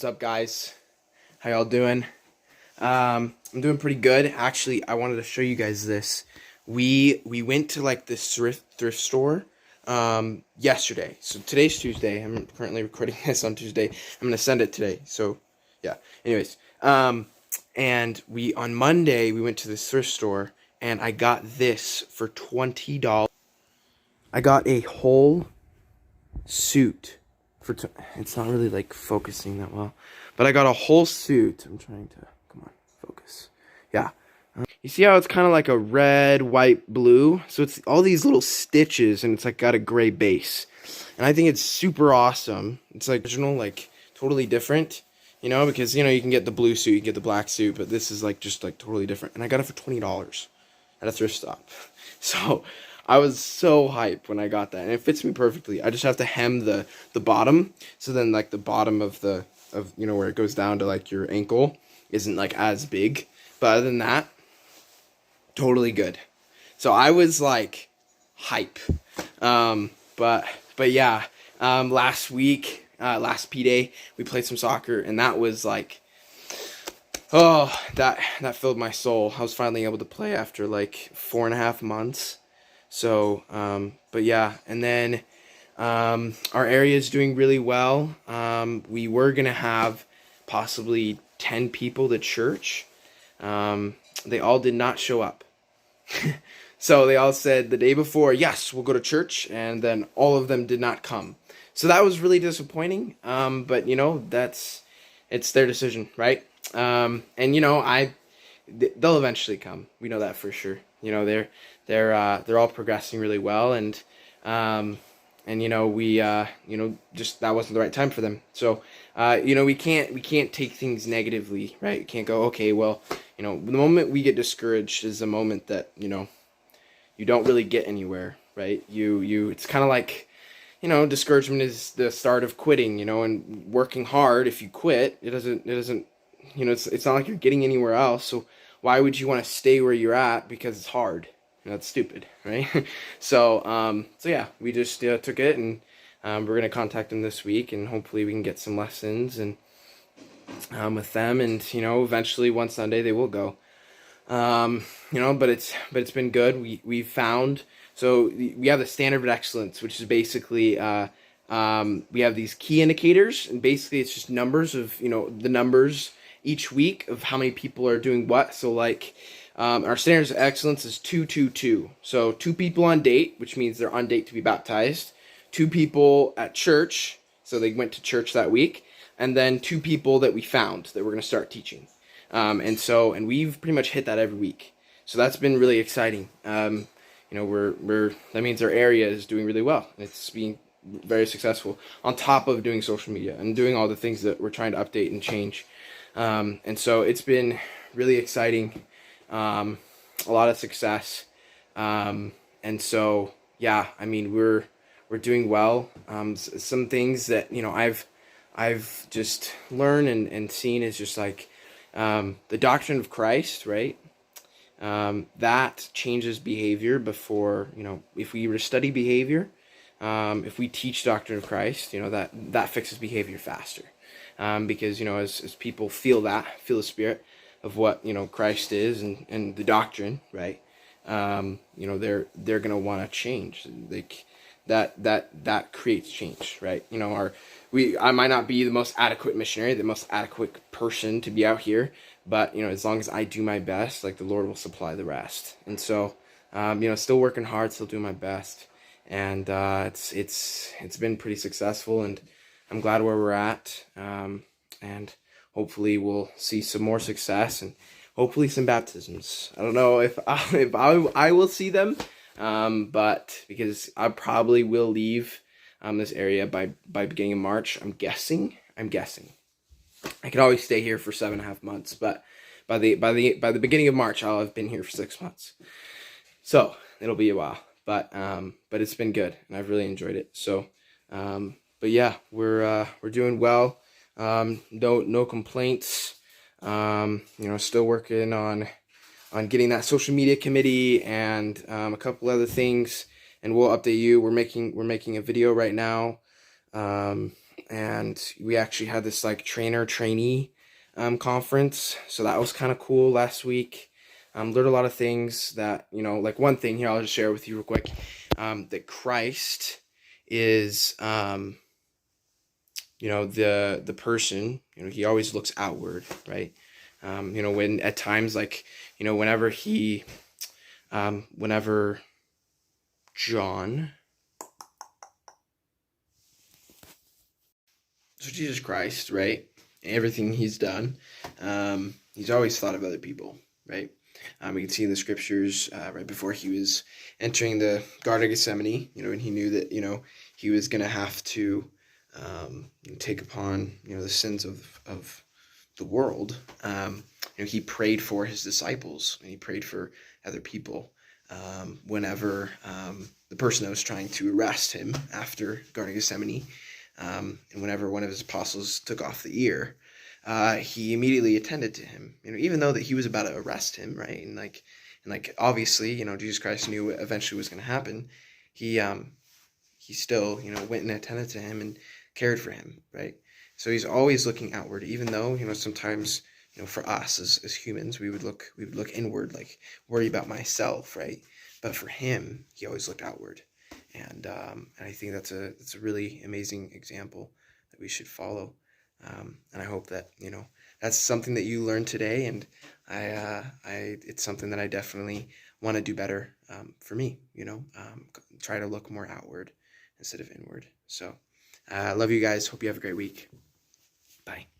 What's up, guys? How y'all doing? I'm doing pretty good. Actually, I wanted to show you guys this. We went to like this thrift store yesterday. So today's Tuesday. I'm currently recording this on Tuesday. I'm gonna send it today. So yeah. Anyways, and we on Monday we went to this thrift store and I got this for $20. I got a whole suit for it's not really like focusing that well, but I got a whole suit. I'm trying to come on, focus. Yeah, you see how it's kind of like a red, white, blue, so it's all these little stitches and it's like got a gray base, and I think it's super awesome. It's like original, like totally different, because you can get the blue suit, you can get the black suit, but this is like just like totally different, and I got it for $20 at a thrift stop. So I was so hyped when I got that, and it fits me perfectly. I just have to hem the bottom, so then like the bottom of where it goes down to like your ankle isn't like as big. But other than that, totally good. So I was like hype. But yeah, last week, last P Day, we played some soccer, and that was like, oh, that filled my soul. I was finally able to play after like 4.5 months. So, but yeah, and then, our area is doing really well. We were going to have possibly 10 people to church. They all did not show up. So they all said the day before, yes, we'll go to church. And then all of them did not come. So that was really disappointing. But it's their decision, right? And they'll eventually come. We know that for sure. They're all progressing really well, and we just that wasn't the right time for them. So we can't take things negatively, right? You can't go, okay, well, the moment we get discouraged is the moment that you don't really get anywhere, right? It's kind of like, discouragement is the start of quitting, and working hard. If you quit, it doesn't it's not like you're getting anywhere else. So why would you want to stay where you're at because it's hard? That's stupid, right? So yeah, we just took it, and we're gonna contact them this week, and hopefully we can get some lessons and with them, and eventually one Sunday they will go. But it's been good. We've found, so we have the standard of excellence, which is basically we have these key indicators, and basically it's just numbers of the numbers each week of how many people are doing what. So like our standards of excellence is 2-2-2. So 2 people on date, which means they're on date to be baptized. 2 people at church, so they went to church that week, and then 2 people that we found that we're going to start teaching. And we've pretty much hit that every week. So that's been really exciting. That means our area is doing really well. It's being very successful on top of doing social media and doing all the things that we're trying to update and change. And so it's been really exciting. A lot of success. And so, yeah, I mean, we're doing well. Some things that, I've just learned and seen is just like, the doctrine of Christ, right? That changes behavior before, if we were to study behavior, if we teach doctrine of Christ, that fixes behavior faster. Because, as people feel the spirit of what, Christ is and the doctrine, right? They're going to want to change. Like that creates change, right? I might not be the most adequate missionary, the most adequate person to be out here, but, as long as I do my best, like the Lord will supply the rest. And so, still working hard, still doing my best. And, it's been pretty successful, and I'm glad where we're at. And hopefully we'll see some more success and hopefully some baptisms. I don't know if I will see them, but because I probably will leave this area by beginning of March. I'm guessing. I could always stay here for 7.5 months, but by the beginning of March, I'll have been here for 6 months. So it'll be a while, but it's been good, and I've really enjoyed it. So, but yeah, we're doing well. No complaints. Still working on getting that social media committee and a couple other things, and we'll update you. We're making a video right now, and we actually had this like trainer trainee conference, so that was kind of cool last week. Learned a lot of things that, like one thing here I'll just share with you real quick, that Christ is, the person, he always looks outward, right? When at times, like, whenever John, so Jesus Christ, right? Everything he's done, he's always thought of other people, right? We can see in the scriptures, right before he was entering the Garden of Gethsemane, and he knew that, he was going to have to take upon, the sins of the world. He prayed for his disciples, and he prayed for other people. Whenever the person that was trying to arrest him after Garden of Gethsemane, and whenever one of his apostles took off the ear, he immediately attended to him. Even though that he was about to arrest him, right? And obviously, Jesus Christ knew what eventually was going to happen. He still, went and attended to him and cared for him, right? So he's always looking outward, even though, sometimes, for us as humans, we would look inward, like worry about myself, right? But for him, he always looked outward. And I think that's a really amazing example that we should follow. And I hope that, that's something that you learned today. And it's something that I definitely want to do better for me, try to look more outward instead of inward. So I love you guys. Hope you have a great week. Bye.